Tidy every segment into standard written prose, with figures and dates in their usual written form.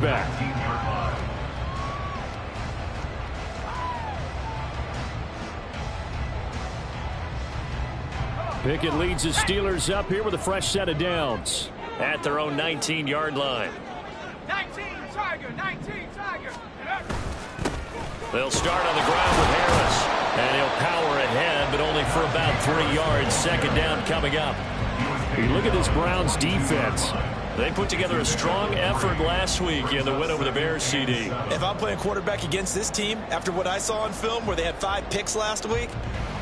back. Pickett leads the Steelers up here with a fresh set of downs at their own 19-yard line. 19 Tiger, 19 Tiger. They'll start on the ground with Harris, and he'll power ahead, but only for about 3 yards. Second down coming up. You look at this Browns defense. They put together a strong effort last week in the win over the Bears, CD. If I'm playing quarterback against this team, after what I saw on film where they had 5 picks last week,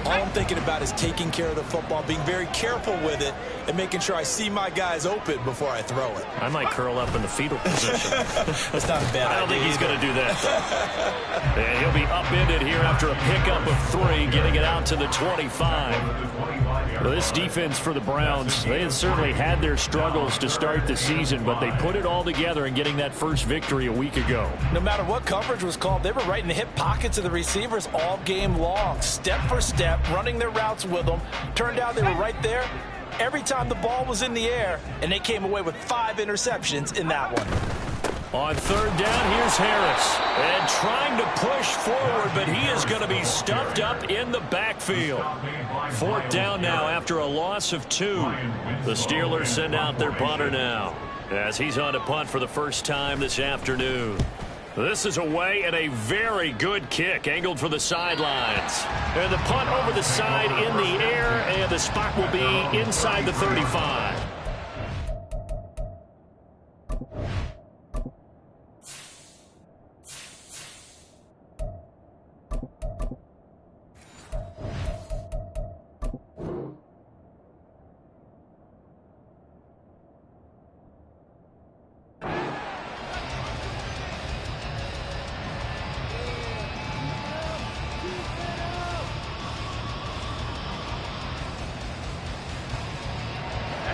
all I'm thinking about is taking care of the football, being very careful with it, and making sure I see my guys open before I throw it. I might curl up in the fetal position. That's not a bad idea. I don't think he's going to do that. And he'll be upended here after a pickup of 3, getting it out to the 25. Well, this defense for the Browns, they had certainly had their struggles to start the season, but they put it all together in getting that first victory a week ago. No matter what coverage was called, they were right in the hip pockets of the receivers all game long, step for step, running their routes with them. Turned out they were right there every time the ball was in the air, and they came away with 5 interceptions in that one. On third down, here's Harris. And trying to push forward, but he is going to be stuffed up in the backfield. Fourth down now after a loss of 2. The Steelers send out their punter now, as he's on to punt for the first time this afternoon. This is away and a very good kick, angled for the sidelines. And the punt over the side in the air, and the spot will be inside the 35.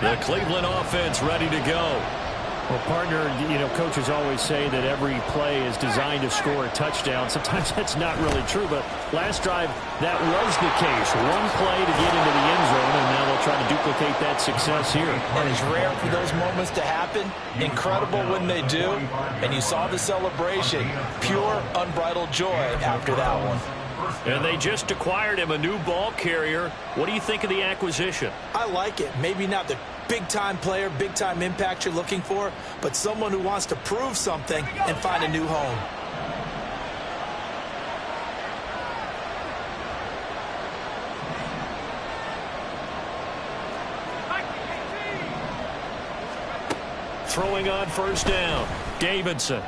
The Cleveland offense ready to go. Well, partner, coaches always say that every play is designed to score a touchdown. Sometimes that's not really true, but last drive, that was the case. One play to get into the end zone, and now they'll try to duplicate that success here. And it's rare for those moments to happen. Incredible when they do. And you saw the celebration. Pure, unbridled joy after that one. And they just acquired him a new ball carrier. What do you think of the acquisition? I like it. Maybe not the big-time player, big-time impact you're looking for, but someone who wants to prove something and find a new home. Throwing on first down, Davidson.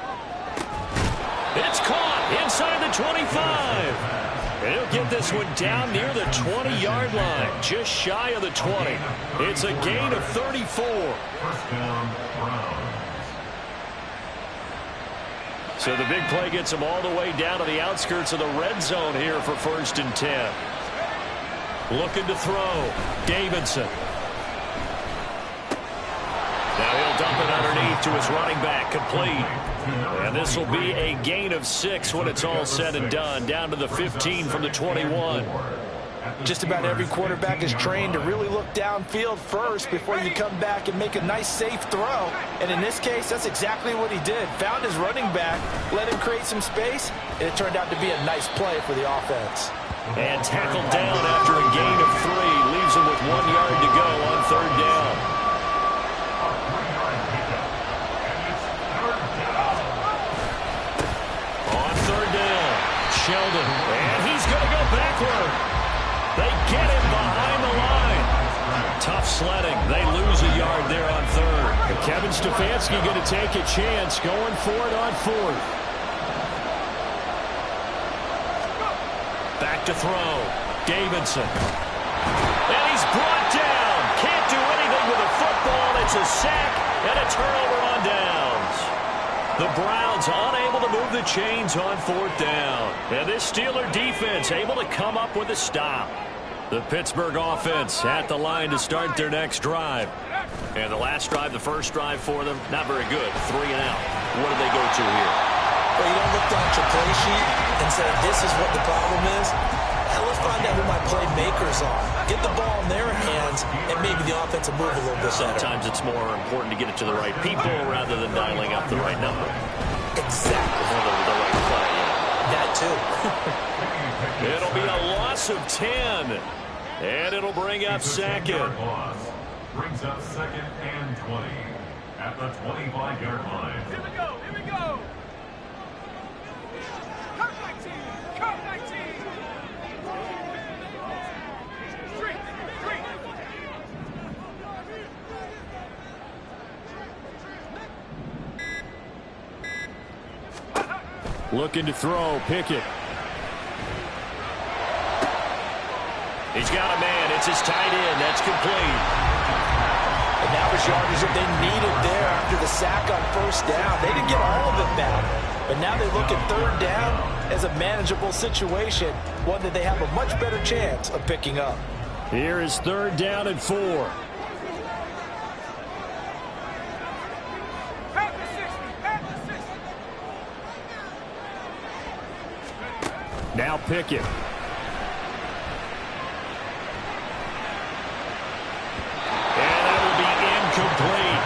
It's caught inside the 25. He'll get this one down near the 20-yard line, just shy of the 20. It's a gain of 34. So the big play gets him all the way down to the outskirts of the red zone here for 1st and 10. Looking to throw, Davidson. Now he'll dump it underneath to his running back, complete. And this will be a gain of 6 when it's all said and done, down to the 15 from the 21. Just about every quarterback is trained to really look downfield first before you come back and make a nice, safe throw. And in this case, that's exactly what he did. Found his running back, let him create some space, and it turned out to be a nice play for the offense. And tackled down after a gain of 3. Leaves him with 1 yard to go on third down. Sheldon, and he's going to go backward. They get him behind the line. Tough sledding. They lose a yard there on third. And Kevin Stefanski going to take a chance, going for it on 4th. Back to throw. Davidson. And he's brought down. Can't do anything with a football. It's a sack and a turnover on downs. The Browns unable to move the chains on 4th down. And this Steeler defense able to come up with a stop. The Pittsburgh offense at the line to start their next drive. And the last drive, the first drive for them, not very good. 3 and out. What do they go to here? Well, you don't look down at your play sheet and say, this is what the problem is. Yeah, let's find out who my playmakers are. Get the ball in their hands, and maybe the offense will move a little bit better. Sometimes it's more important to get it to the right people rather than dialing up the right number. Exactly. Or the right play. That too. It'll be a loss of 10. And it'll bring up second. Brings up second and 20 at the 25-yard line. Here we go. Here we go. Come 19. Come 19. Street. Street. Looking to throw. Pickett. He's got a man. It's his tight end. That's complete. And that was yardage that they needed there after the sack on first down. They didn't get all of it back, but now they look at third down as a manageable situation, one that they have a much better chance of picking up. Here is third down and 4. Pass the 60. Pass the 60. Now Pickett. Complete.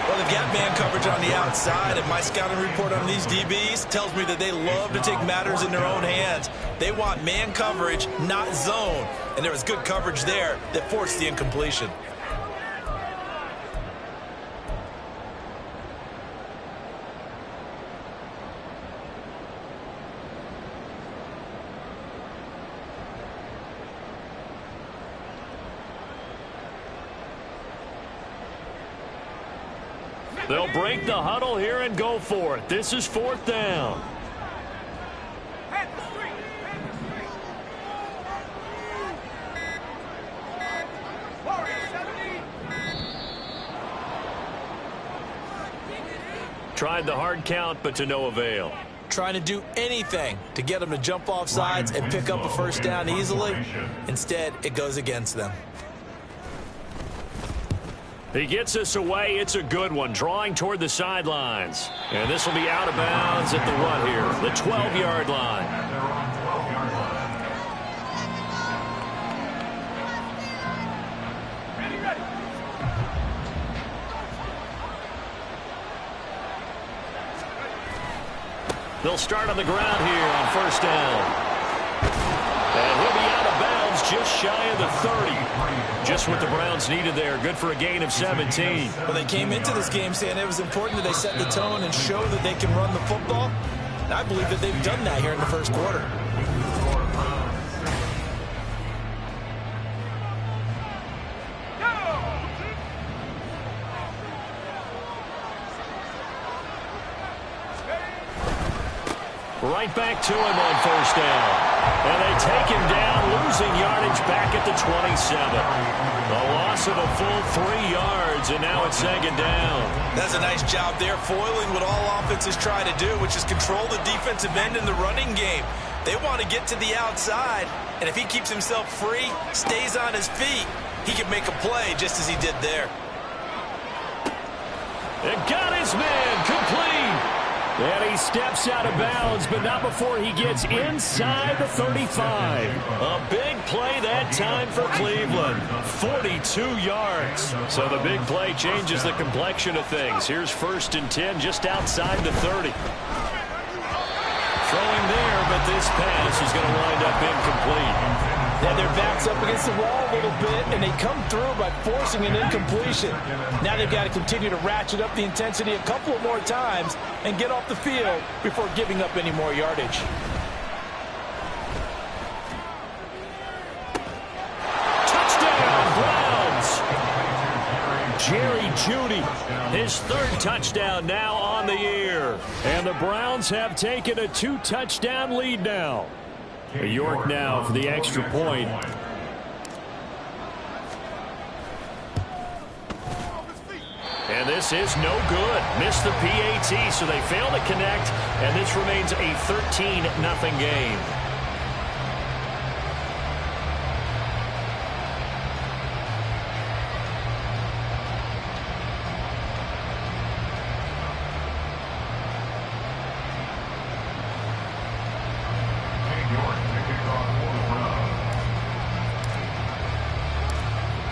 Well, they've got man coverage on the outside, and my scouting report on these DBs tells me that they love to take matters in their own hands. They want man coverage, not zone. And there was good coverage there that forced the incompletion. They'll break the huddle here and go for it. This is fourth down. Pass the street. Pass the street. Warrior 70. Tried the hard count, but to no avail. Trying to do anything to get them to jump off sides and pick up a first down easily. Instead, it goes against them. He gets us away. It's a good one. Drawing toward the sidelines. And this will be out of bounds at the what here? The 12-yard line. Ready, ready. They'll start on the ground here on first down. And he'll be out of bounds just shy of the 30. Just what the Browns needed there. Good for a gain of 17. Well, they came into this game saying it was important that they set the tone and show that they can run the football. And I believe that they've done that here in the first quarter. Right back to him on first down. And they take him down, losing yardage back at the 27. A loss of a full 3 yards, and now it's second down. That's a nice job there, foiling what all offenses try to do, which is control the defensive end in the running game. They want to get to the outside, and if he keeps himself free, stays on his feet, he can make a play just as he did there. And got his man complete. And he steps out of bounds, but not before he gets inside the 35. A big play that time for Cleveland. 42 yards. So the big play changes the complexion of things. Here's first and 10 just outside the 30. Throwing there, but this pass is going to wind up incomplete. And their back's up against the wall a little bit, and they come through by forcing an incompletion. Now they've got to continue to ratchet up the intensity a couple of more times and get off the field before giving up any more yardage. Touchdown, Browns! Jerry Jeudy, his third touchdown now on the year. And the Browns have taken a 2-touchdown lead now. York now for the extra point. And this is no good. Missed the PAT, so they fail to connect, and this remains a 13-0 game.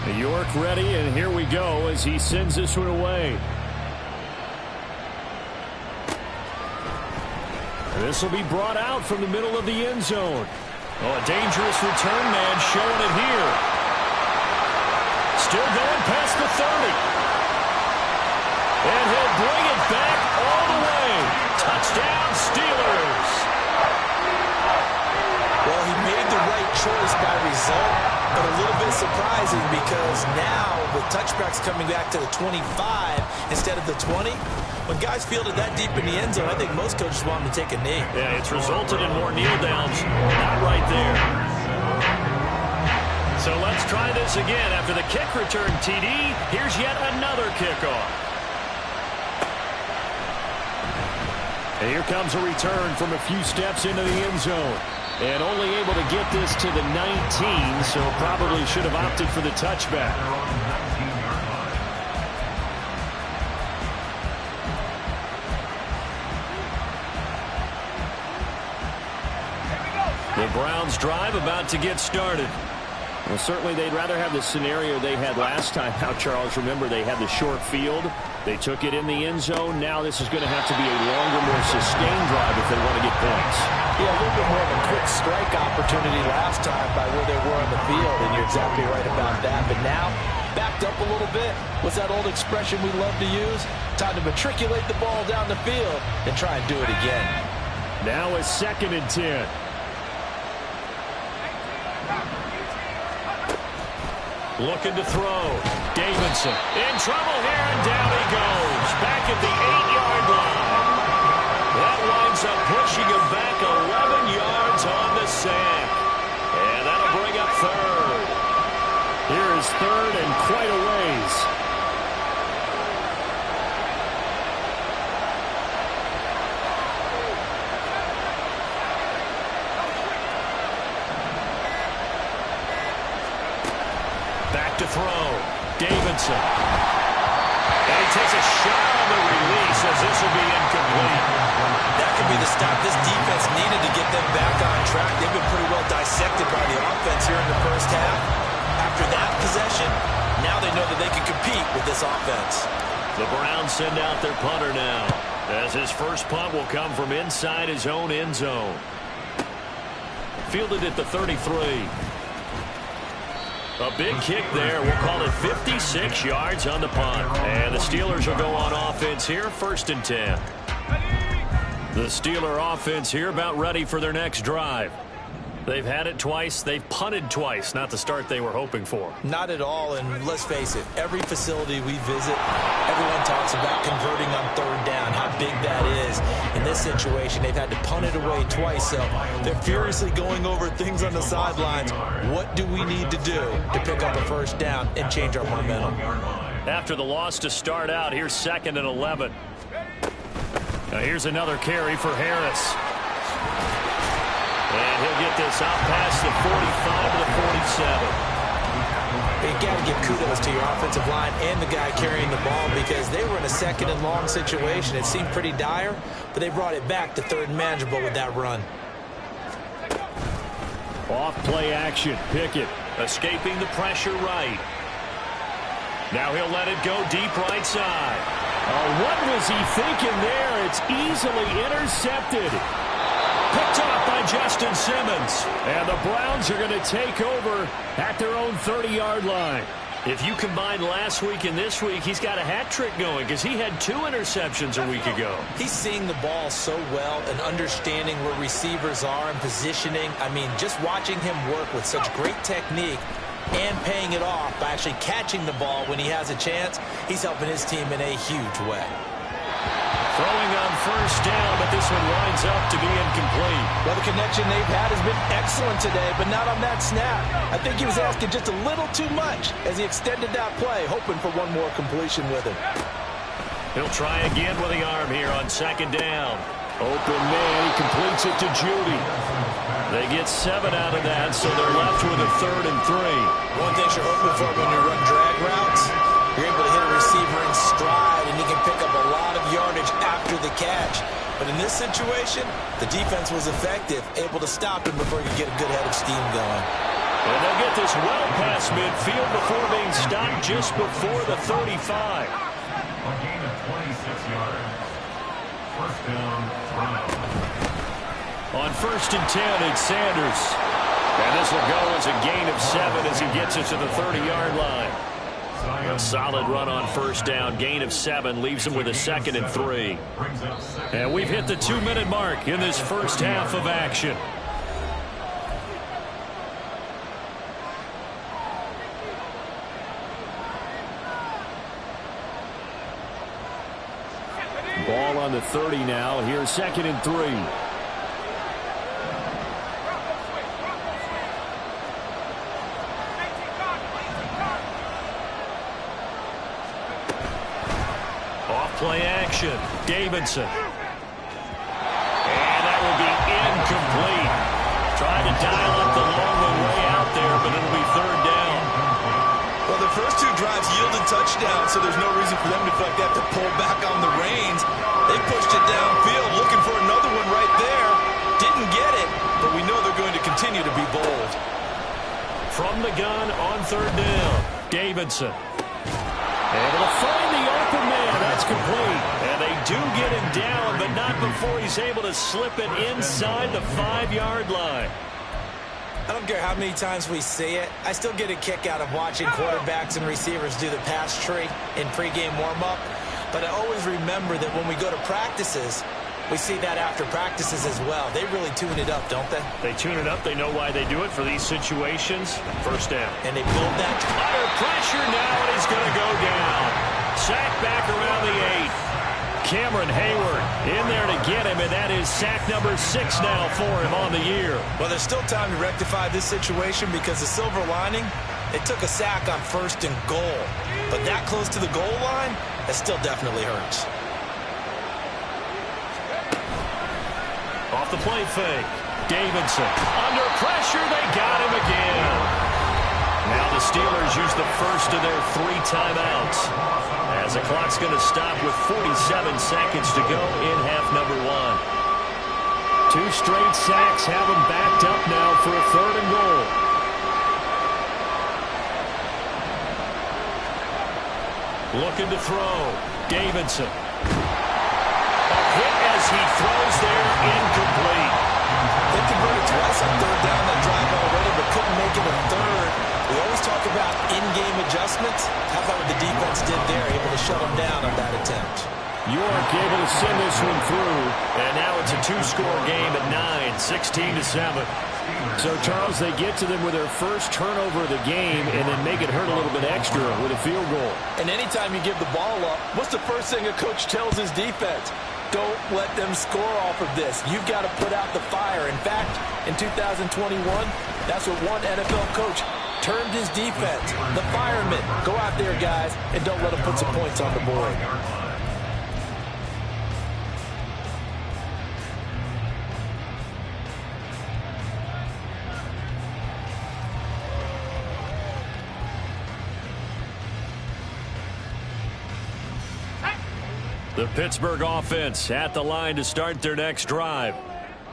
York ready, and here we go as he sends this one away. This will be brought out from the middle of the end zone. Oh, a dangerous return man showing it here. Still going past the 30. And he'll bring it back all the way. Touchdown, Steelers. Well, he made the right choice by result, but a little bit surprising because now the touchback's coming back to the 25 instead of the 20. When guys fielded that deep in the end zone, I think most coaches want them to take a knee. Yeah, it's resulted in more kneel downs. Not right there. So let's try this again. After the kick return TD, here's yet another kickoff. And here comes a return from a few steps into the end zone. And only able to get this to the 19, so probably should have opted for the touchback. The Browns drive about to get started. Well, certainly they'd rather have the scenario they had last time. Now, Charles, remember they had the short field. They took it in the end zone. Now this is going to have to be a longer, more sustained drive if they want to get points. Yeah, a little bit more of a quick strike opportunity last time by where they were on the field, and you're exactly right about that. But now, backed up a little bit. What's that old expression we love to use? Time to matriculate the ball down the field and try and do it again. Now a 2nd and 10. Looking to throw. Davidson in trouble here, and down he goes. Back at the 8-yard line. That winds up pushing him back 11 yards on the sack. And that'll bring up 3rd. Here is 3rd and quite a ways. To throw. Davidson. And he takes a shot on the release as this will be incomplete. That could be the stop this defense needed to get them back on track. They've been pretty well dissected by the offense here in the first half. After that possession, now they know that they can compete with this offense. The Browns send out their punter now, as his first punt will come from inside his own end zone. Fielded at the 33. A big kick there. We'll call it 56 yards on the punt. And the Steelers will go on offense here, 1st and 10. The Steeler offense here about ready for their next drive. They've had it twice. They've punted twice. Not the start they were hoping for. Not at all, and let's face it, every facility we visit, everyone talks about converting on 3rd down, how big that is. In this situation, they've had to punt it away twice, so they're furiously going over things on the sidelines. What do we need to do to pick up a 1st down and change our momentum? After the loss to start out, here's 2nd and 11. Now here's another carry for Harris. And he'll get this out past the 45 to the 47. You got to give kudos to your offensive line and the guy carrying the ball because they were in a 2nd and long situation. It seemed pretty dire, but they brought it back to 3rd and manageable with that run. Off play action. Pickett escaping the pressure right. Now he'll let it go deep right side. What was he thinking there? It's easily intercepted. Picked off by Justin Simmons. And the Browns are going to take over at their own 30-yard line. If you combine last week and this week, he's got a hat trick going because he had 2 interceptions a week ago. He's seeing the ball so well and understanding where receivers are and positioning. I mean, just watching him work with such great technique and paying it off by actually catching the ball when he has a chance, he's helping his team in a huge way. Throwing on 1st down, but this one winds up to be incomplete. Well, the connection they've had has been excellent today, but not on that snap. I think he was asking just a little too much as he extended that play, hoping for one more completion with it. He'll try again with the arm here on 2nd down. Open man, he completes it to Judy. They get 7 out of that, so they're left with a 3rd and 3. One thing you're hoping for when you run drag routes, you're able to hit a receiver in stride, and he can pick up a lot of yardage after the catch. But in this situation, the defense was effective, able to stop him before he could get a good head of steam going. And they'll get this well past midfield before being stopped just before the 35. A gain of 26 yards. First down, Brown. On 1st and 10, it's Sanders. And this will go as a gain of 7 as he gets it to the 30-yard line. A solid run on 1st down. Gain of 7 leaves him with a 2nd and 3. And we've hit the 2-minute mark in this first half of action. Ball on the 30 now. Here's 2nd and 3. Play action. Davidson. And that will be incomplete. Trying to dial up the long way out there, but it'll be 3rd down. Well, the first 2 drives yielded touchdowns, so there's no reason for them to feel like they have to pull back on the reins. They pushed it downfield, looking for another one right there. Didn't get it, but we know they're going to continue to be bold. From the gun on 3rd down. Davidson. Able to find the open man. That's complete. And they do get him down, but not before he's able to slip it inside the 5-yard line. I don't care how many times we see it. I still get a kick out of watching quarterbacks and receivers do the pass tree in pregame warm-up. But I always remember that when we go to practices, we see that after practices as well. They really tune it up, don't they? They tune it up. They know why they do it for these situations. 1st down. And they build that. Under pressure now, and he's going to go down. Sack back around the 8. Cameron Hayward in there to get him, and that is sack number 6 now for him on the year. Well, there's still time to rectify this situation because the silver lining, they took a sack on 1st and goal. But that close to the goal line, that still definitely hurts. Off the play fake. Davidson. Under pressure, they got him again. Now the Steelers use the first of their 3 timeouts, as the clock's going to stop with 47 seconds to go in half number 1. 2 straight sacks have them backed up now for a 3rd and goal. Looking to throw. Davidson. A hit as he throws there, incomplete. They converted twice on 3rd down that drive already, but couldn't make it a 3rd. We always talk about in-game adjustments. How about what the defense did there, able to shut them down on that attempt? York able to send this one through. And now it's a 2-score game at 9, 16-7. So, Charles, they get to them with their first turnover of the game and then make it hurt a little bit extra with a field goal. And anytime you give the ball up, what's the first thing a coach tells his defense? Don't let them score off of this. You've got to put out the fire. In fact, in 2021, that's what one NFL coach termed his defense. The firemen. Go out there, guys, and don't let them put some points on the board. The Pittsburgh offense at the line to start their next drive.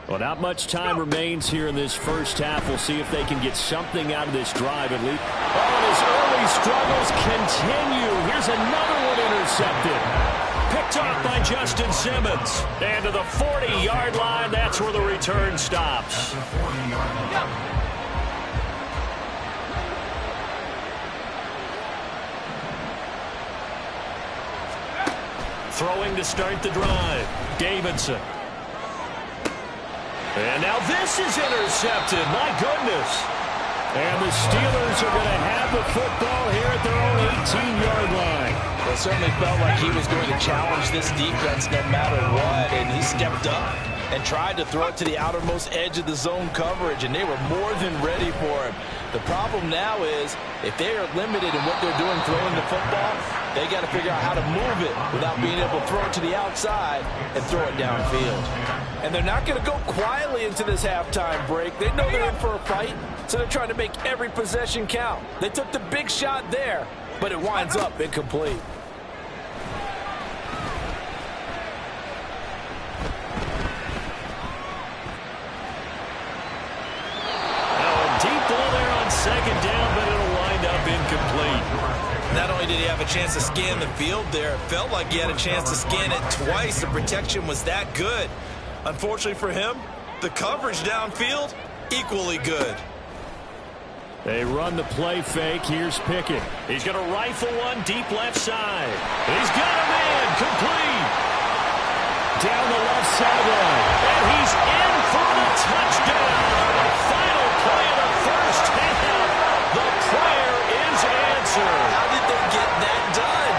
Well, not much time remains here in this first half. We'll see if they can get something out of this drive at least. Oh, and his early struggles continue. Here's another one intercepted. Picked off by Justin Simmons. And to the 40-yard line, that's where the return stops. Throwing to start the drive. Davidson. And now this is intercepted. My goodness. And the Steelers are going to have the football here at their own 18-yard line. Well, it certainly felt like he was going to challenge this defense no matter what, and he stepped up and tried to throw it to the outermost edge of the zone coverage, and they were more than ready for him. The problem now is if they are limited in what they're doing throwing the football, they got to figure out how to move it without being able to throw it to the outside and throw it downfield. And they're not going to go quietly into this halftime break. They know they're in for a fight, so they're trying to make every possession count. They took the big shot there, but it winds up incomplete. chance to scan the field there. It felt like he had a chance to scan it twice. The protection was that good. Unfortunately for him, the coverage downfield, equally good. They run the play fake. Here's Pickett. He's going to rifle one deep left side. He's got a man complete. Down the left sideline. And he's in for the touchdown. Final play of the first half. The prayer is answered. How did they get that done?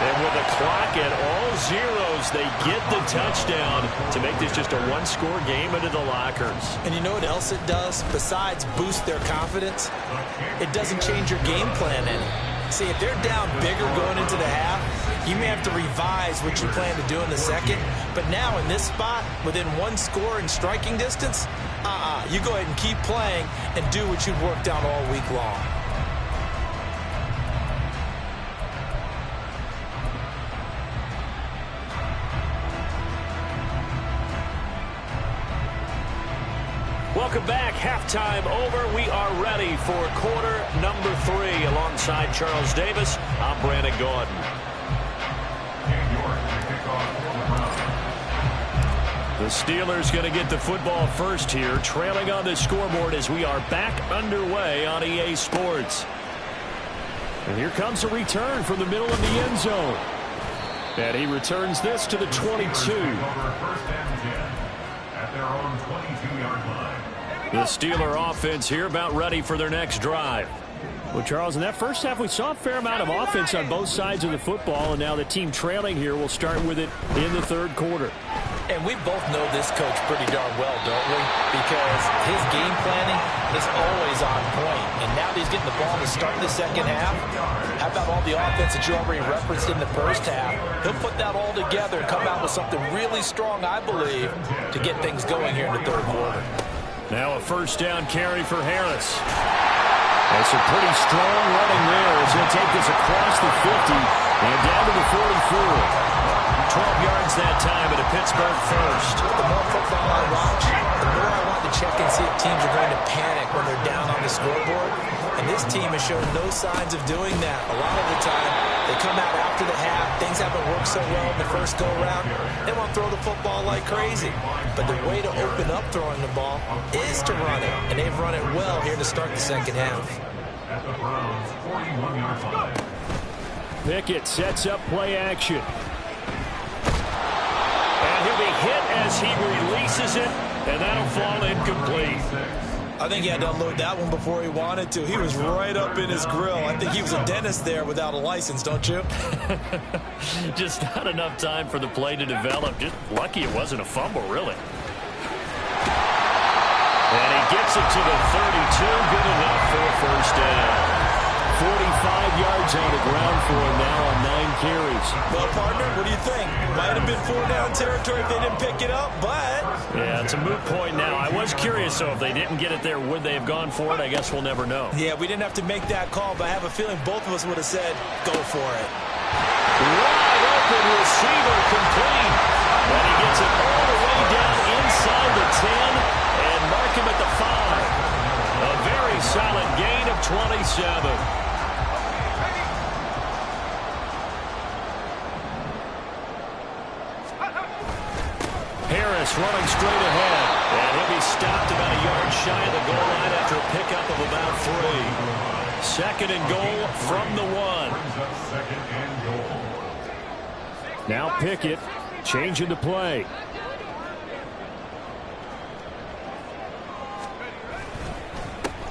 And with the clock at all zeros, they get the touchdown to make this just a one-score game into the lockers. And you know what else it does? Besides boost their confidence, it doesn't change your game plan any. See, if they're down bigger going into the half, you may have to revise what you plan to do in the second. But now in this spot, within one score in striking distance, you go ahead and keep playing and do what you've worked on all week long. Welcome back. Halftime over. We are ready for quarter number 3. Alongside Charles Davis, I'm Brandon Gordon. The Steelers going to get the football first here, trailing on the scoreboard as we are back underway on EA Sports. And here comes a return from the middle of the end zone. And he returns this to the 22. The Steeler offense here about ready for their next drive. Well, Charles, in that first half, we saw a fair amount of offense on both sides of the football, and now the team trailing here will start with it in the third quarter. And we both know this coach pretty darn well, don't we? Because his game planning is always on point. And now that he's getting the ball to start the second half, how about all the offense that you already referenced in the first half? He'll put that all together and come out with something really strong, I believe, to get things going here in the third quarter. Now a first down carry for Harris. That's a pretty strong running there. He's going to take this across the 50 and down to the 44. 12 yards that time at a Pittsburgh first. The more football I watch, the more I want to check and see if teams are going to panic when they're down on the scoreboard. And this team has shown no signs of doing that. A lot of the time, they come out after the half. Things haven't worked so well in the first go-around. They want to throw the football like crazy. But the way to open up throwing the ball is to run it. And they've run it well here to start the second half. At the Browns' 41-yard line. Pickett sets up play action. And he'll be hit as he releases it, and that'll fall incomplete. I think he had to unload that one before he wanted to. He was right up in his grill. I think he was a dentist there without a license, don't you? Just not enough time for the play to develop. Just lucky it wasn't a fumble, really. And he gets it to the 32. Good enough for a first down. 45 yards on the ground for him now on 9 carries. Well, partner, what do you think? Might have been 4-down territory if they didn't pick it up, but... Yeah, it's a moot point now. I was curious, though, if they didn't get it there, would they have gone for it? I guess we'll never know. Yeah, we didn't have to make that call, but I have a feeling both of us would have said, go for it. Wide open receiver complete. And he gets it all the way down inside the 10 and mark him at the 5. A very solid gain of 27. Harris running straight ahead. And he'll be stopped about a yard shy of the goal line after a pickup of about 3. Second and goal from the 1. Now Pickett changing the play.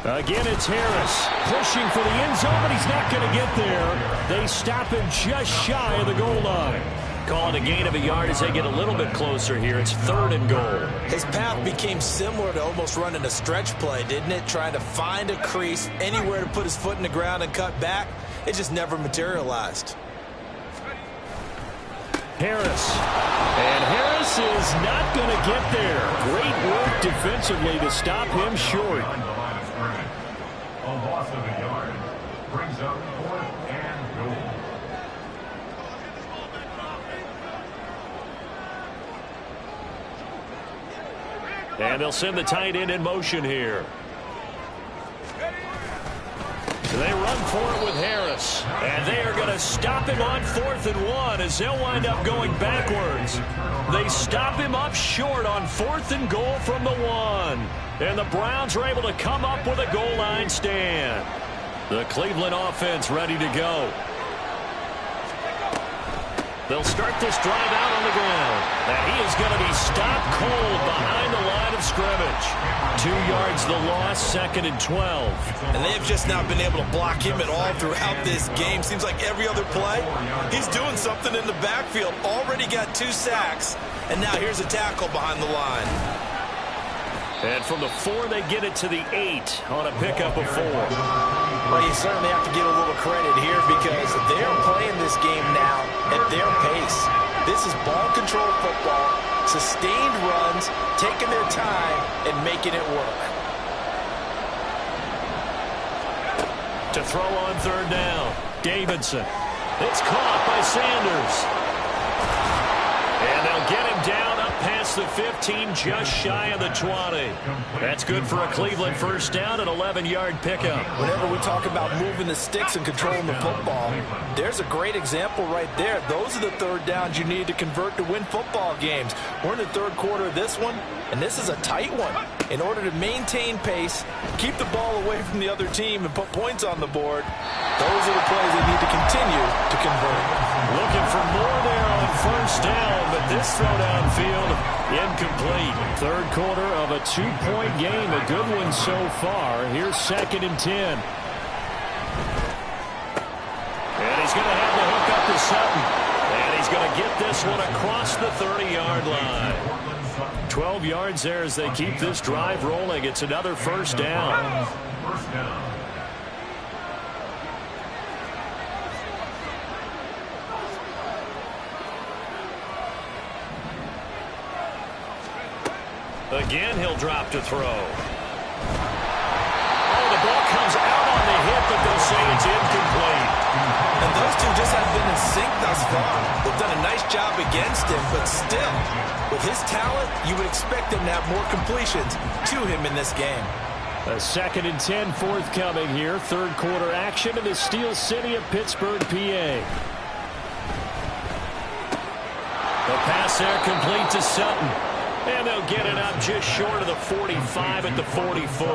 Again, it's Harris pushing for the end zone, but he's not going to get there. They stop him just shy of the goal line. Calling a gain of a yard as they get a little bit closer here. It's third and goal. His path became similar to almost running a stretch play, didn't it? Trying to find a crease, anywhere to put his foot in the ground and cut back. It just never materialized. Harris. And Harris is not going to get there. Great work defensively to stop him short. A loss of a yard brings up 4th and goal. And they'll send the tight end in motion here. So they run run for it with Harris. And they are going to stop him on 4th and 1 as they'll wind up going backwards. They stop him up short on 4th and goal from the 1. And the Browns are able to come up with a goal line stand. The Cleveland offense ready to go. They'll start this drive out on the ground. And he is going to be stopped cold behind the line of scrimmage. 2 yards the loss, 2nd and 12. And they've just not been able to block him at all throughout this game. Seems like every other play, he's doing something in the backfield. Already got 2 sacks. And now here's a tackle behind the line. And from the 4, they get it to the 8 on a pickup of 4. Well, you certainly have to give a little credit here because they're playing this game now at their pace. This is ball control football, sustained runs, taking their time, and making it work. To throw on 3rd down, Davidson. It's caught by Sanders. And they'll get him down up past the 15, just shy of the 20. That's good for a Cleveland first down, an 11-yard pickup. Whenever we talk about moving the sticks and controlling the football, there's a great example right there. Those are the 3rd downs you need to convert to win football games. We're in the 3rd quarter of this one, and this is a tight one. In order to maintain pace, keep the ball away from the other team, and put points on the board, those are the plays they need to continue to convert. Looking for more there on 1st down, but this throw downfield incomplete. 3rd quarter of a 2-point game, a good one so far. Here's 2nd and 10. And he's going to have the hook up to Sutton. And he's going to get this one across the 30-yard line. 12 yards there as they keep this drive rolling. It's another 1st down. First down. Again, he'll drop to throw. Oh, the ball comes out on the hit, but they'll say it's incomplete. And those two just have been in sync thus far. They've done a nice job against him, but still, with his talent, you would expect him to have more completions to him in this game. A 2nd and 10 forthcoming here. 3rd quarter action in the Steel City of Pittsburgh, PA. The pass there complete to Sutton. And they'll get it up just short of the 45 at the 44.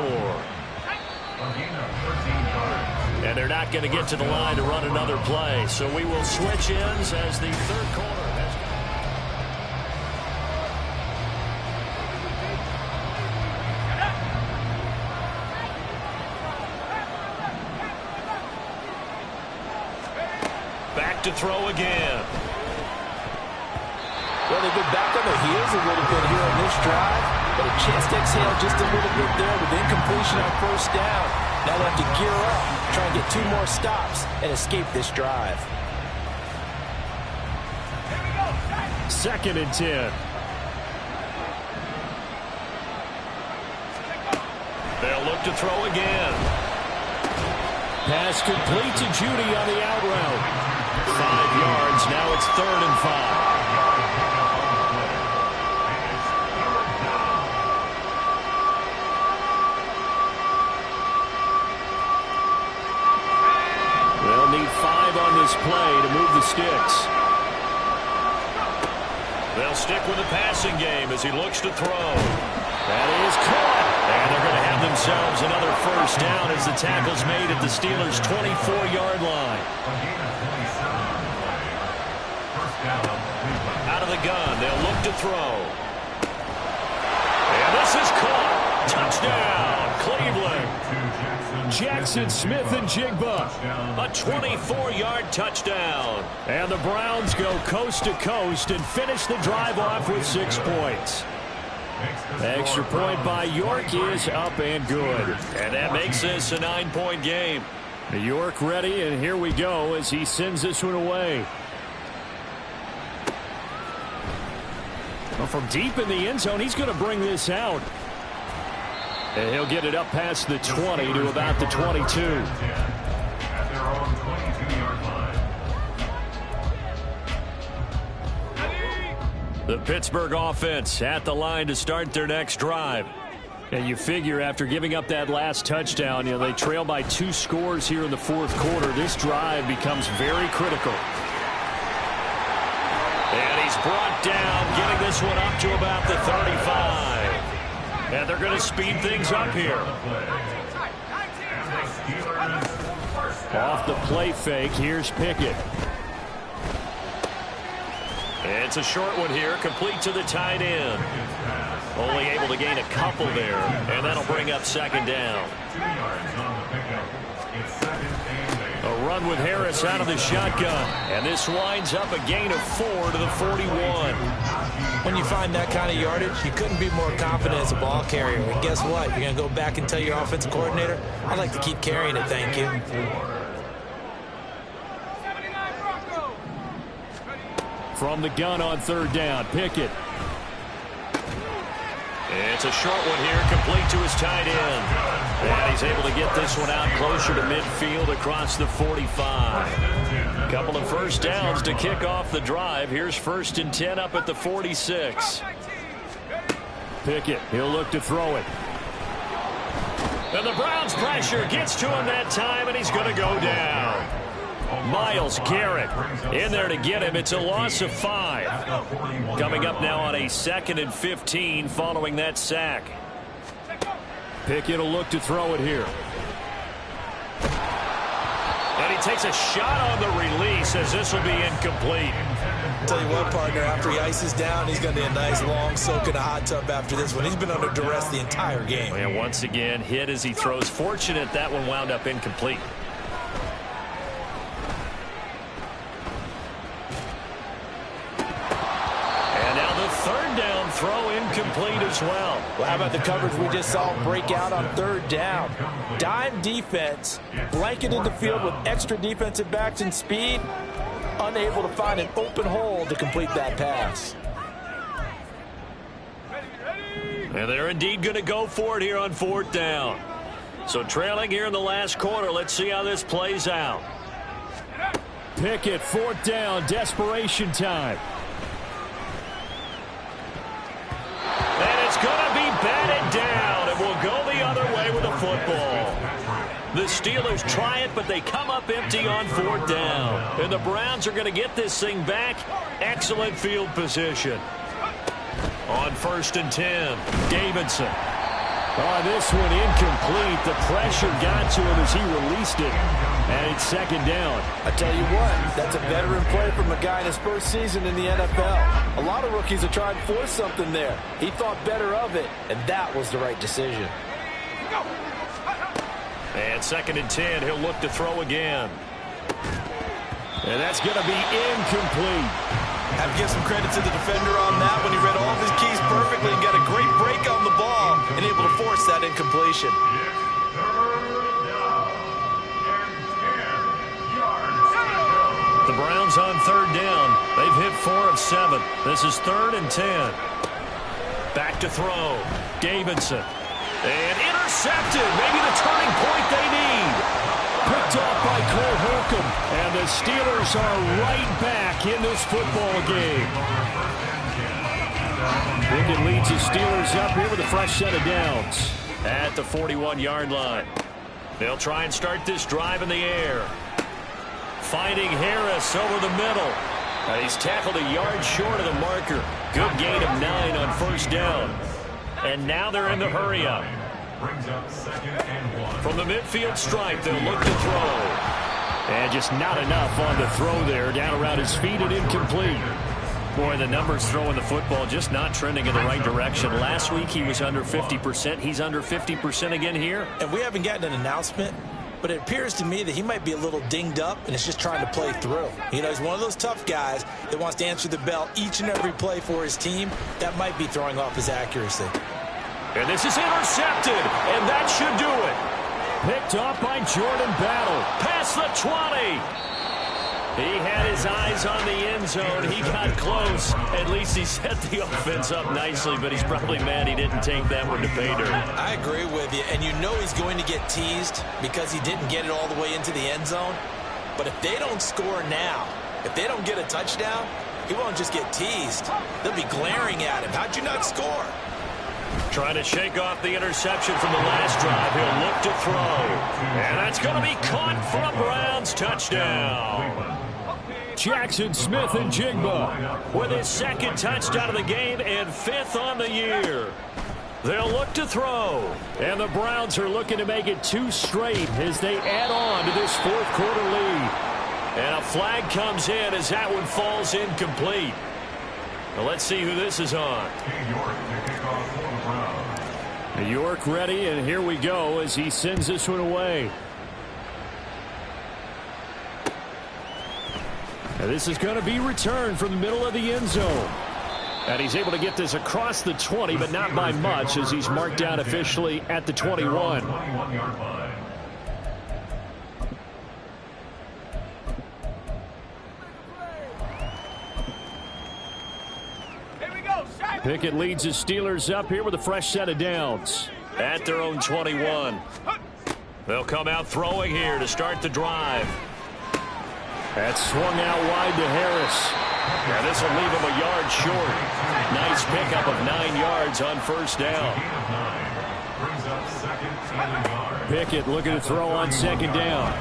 And they're not going to get to the line to run another play. So we will switch ends as the 3rd quarter has back to throw again. Well, they've been back on their heels a little bit here on this drive, but a chance to exhale just a little bit there with incompletion on 1st down. Now they have to gear up, try and get 2 more stops, and escape this drive. 2nd and 10. They'll look to throw again. Pass complete to Judy on the out route. 5 yards. Now it's 3rd and 5. They'll need 5 on this play to move the sticks. They'll stick with the passing game as he looks to throw. That is caught. And they're going to have themselves another 1st down as the tackle's made at the Steelers' 24-yard line. Out of the gun, they'll look to throw. And this is caught. Touchdown, Cleveland. Jackson Smith and Jigba. A 24-yard touchdown. And the Browns go coast to coast and finish the drive off with 6 points. Extra point by York is up and good. And that makes this a 9-point game. York ready, and here we go as he sends this one away. Well, from deep in the end zone, he's going to bring this out. And he'll get it up past the 20 to about the 22. At their own 22-yard line. The Pittsburgh offense at the line to start their next drive. And you figure after giving up that last touchdown, they trail by 2 scores here in the fourth quarter. This drive becomes very critical. And he's brought down, getting this one up to about the 35. And they're going to speed things up here. Off the play fake, here's Pickett. It's a short one here, complete to the tight end. Only able to gain a couple there, and that'll bring up second down. A run with Harris out of the shotgun, and this winds up a gain of 4 to the 41. When you find that kind of yardage, you couldn't be more confident as a ball carrier. And guess what? You're going to go back and tell your offensive coordinator, I'd like to keep carrying it, thank you. From the gun on third down, Pickett. It's a short one here, complete to his tight end. And he's able to get this one out closer to midfield across the 45. Couple of first downs to kick off the drive. Here's 1st and 10 up at the 46. Pickett, he'll look to throw it. And the Browns pressure gets to him that time, and he's going to go down. Myles Garrett in there to get him. It's a loss of 5. Coming up now on a 2nd and 15 following that sack. Pickett will look to throw it here. And he takes a shot on the release as this will be incomplete. Tell you what, partner, after he ices down, he's going to need a nice long soak in a hot tub after this one. He's been under duress the entire game. And once again, hit as he throws. Fortunate that one wound up incomplete. Third down throw incomplete as well. Well, how about the coverage we just saw break out on third down? Dime defense, blanketed the field with extra defensive backs and speed, unable to find an open hole to complete that pass. And they're indeed going to go for it here on 4th down. So trailing here in the last quarter. Let's see how this plays out. Pickett, 4th down, desperation time. And it's going to be batted down, and we'll go the other way with the football. The Steelers try it, but they come up empty on 4th down. And the Browns are going to get this thing back. Excellent field position. On 1st and 10, Davidson. This one incomplete. The pressure got to him as he released it. And it's 2nd down. I tell you what, that's a veteran play from a guy in his first season in the NFL. A lot of rookies are trying to force something there. He thought better of it, and that was the right decision. And 2nd and 10, he'll look to throw again. And that's going to be incomplete. I have to give some credit to the defender on that when he read all of his keys perfectly and got a great break on the ball and able to force that incompletion. The Browns on 3rd down. They've hit 4 of 7. This is 3rd and 10. Back to throw. Davidson. And intercepted. Maybe the turning point they need. Picked off by Cole Holcomb. And the Steelers are right back in this football game. Pickett leads the Steelers up here with a fresh set of downs. At the 41-yard line. They'll try and start this drive in the air. Finding Harris over the middle. And he's tackled a yard short of the marker. Good gain of 9 on 1st down. And now they're in the hurry-up. From the midfield stripe, they'll look to throw. And just not enough on the throw there. Down around his feet and incomplete. Boy, the numbers throwing the football just not trending in the right direction. Last week he was under 50%. He's under 50% again here. And we haven't gotten an announcement, but it appears to me that he might be a little dinged up and is just trying to play through. You know, he's one of those tough guys that wants to answer the bell each and every play for his team. That might be throwing off his accuracy. And this is intercepted, and that should do it. Picked off by Jordan Battle. Past the 20. He had his eyes on the end zone. He got close. At least he set the offense up nicely, but he's probably mad he didn't take that one to pay dirt. I agree with you, and you know he's going to get teased because he didn't get it all the way into the end zone. But if they don't score now, if they don't get a touchdown, he won't just get teased. They'll be glaring at him. How'd you not score? Trying to shake off the interception from the last drive. He'll look to throw. And that's going to be caught for a Browns touchdown. Jackson Smith and Jigba with his second touchdown of the game and 5th on the year. They'll look to throw. And the Browns are looking to make it 2 straight as they add on to this 4th quarter lead. And a flag comes in as that one falls incomplete. Well, let's see who this is on. New York ready, and here we go as he sends this one away. And this is going to be returned from the middle of the end zone. And he's able to get this across the 20, but not by much as he's marked down officially at the 21. Pickett leads his Steelers up here with a fresh set of downs. At their own 21. They'll come out throwing here to start the drive. That's swung out wide to Harris. And this will leave him a yard short. Nice pickup of 9 yards on first down. Pickett looking to throw on second down.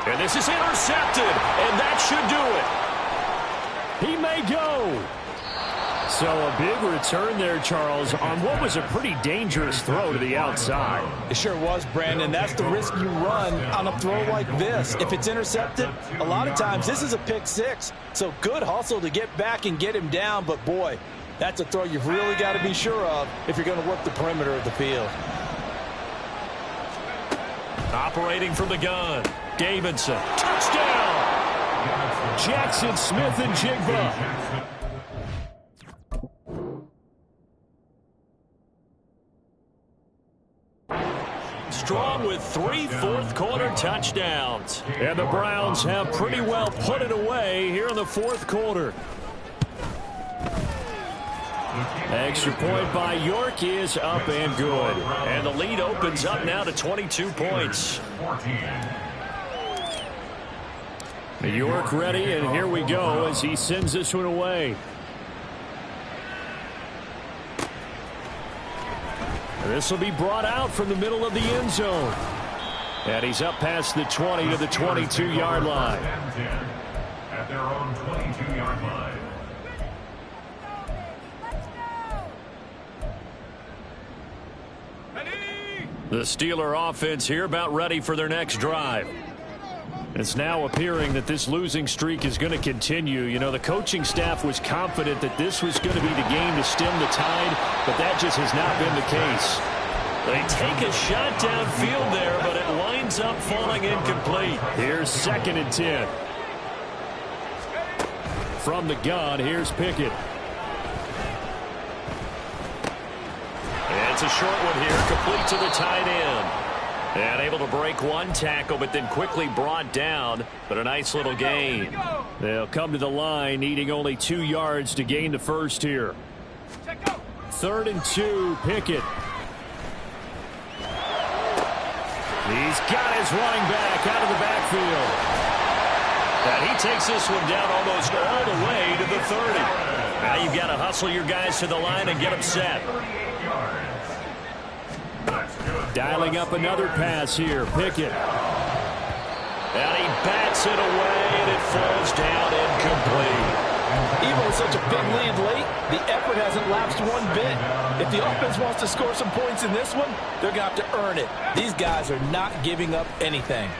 And this is intercepted, and that should do it. He may go. So a big return there, Charles, on what was a pretty dangerous throw to the outside. It sure was, Brandon. That's the risk you run on a throw like this. If it's intercepted, a lot of times this is a pick 6. So good hustle to get back and get him down. But, boy, that's a throw you've really got to be sure of if you're going to work the perimeter of the field. Operating from the gun, Davidson. Touchdown! Jackson Smith and Jigba. Strong with 3 fourth-quarter touchdowns. And the Browns have pretty well put it away here in the 4th quarter. Extra point by York is up and good. And the lead opens up now to 22 points. New York ready, and here we go as he sends this one away. This will be brought out from the middle of the end zone. And he's up past the 20 to the 22-yard line. At their own 22-yard line. The Steeler offense here about ready for their next drive. It's now appearing that this losing streak is going to continue. You know, the coaching staff was confident that this was going to be the game to stem the tide, but that just has not been the case. They take a shot downfield there, but it winds up falling incomplete. Here's 2nd and 10. From the gun, here's Pickett. And it's a short one here, complete to the tight end. And able to break one tackle, but then quickly brought down. But a nice little gain. They'll come to the line, needing only 2 yards to gain the first here. 3rd and 2, Pickett. He's got his running back out of the backfield. And he takes this one down almost all the way to the 30. Now you've got to hustle your guys to the line and get them set. Dialing up another pass here, Pickett. And he bats it away, and it falls down incomplete. Even with such a big lead late, the effort hasn't lapsed one bit. If the offense wants to score some points in this one, they're going to have to earn it. These guys are not giving up anything.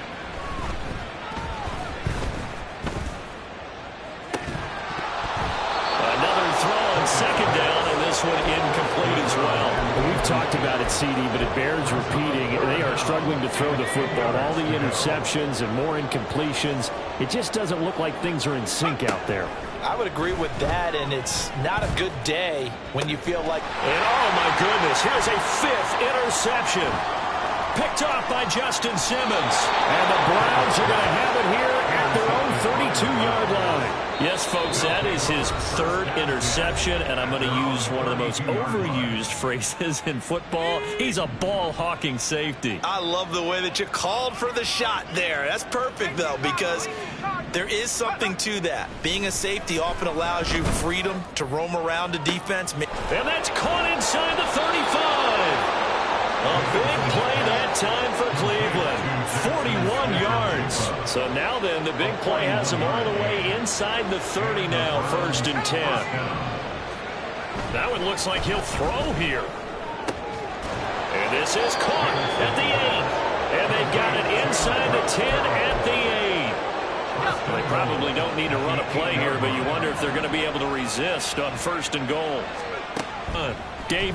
Another throw on second down, and this one incomplete as well. We've talked about it, CD, but it bears repeating. They are struggling to throw the football. All the interceptions and more incompletions. It just doesn't look like things are in sync out there. I would agree with that, and it's not a good day when you feel like... And oh, my goodness, here's a 5th interception. Picked off by Justin Simmons. And the Browns are going to have it here at their own 32-yard line. Yes, folks, that is his 3rd interception, and I'm going to use one of the most overused phrases in football. He's a ball-hawking safety. I love the way that you called for the shot there. That's perfect, though, because There is something to that. Being a safety often allows you freedom to roam around the defense. And that's caught inside the 35. A big play that time for Cleveland. 41 yards. So now then, the big play has him all the way inside the 30 now, 1st and 10. That one looks like he'll throw here. And this is caught at the 8. And they've got it inside the 10 at the 8. They probably don't need to run a play here, but you wonder if they're going to be able to resist on 1st and goal. David.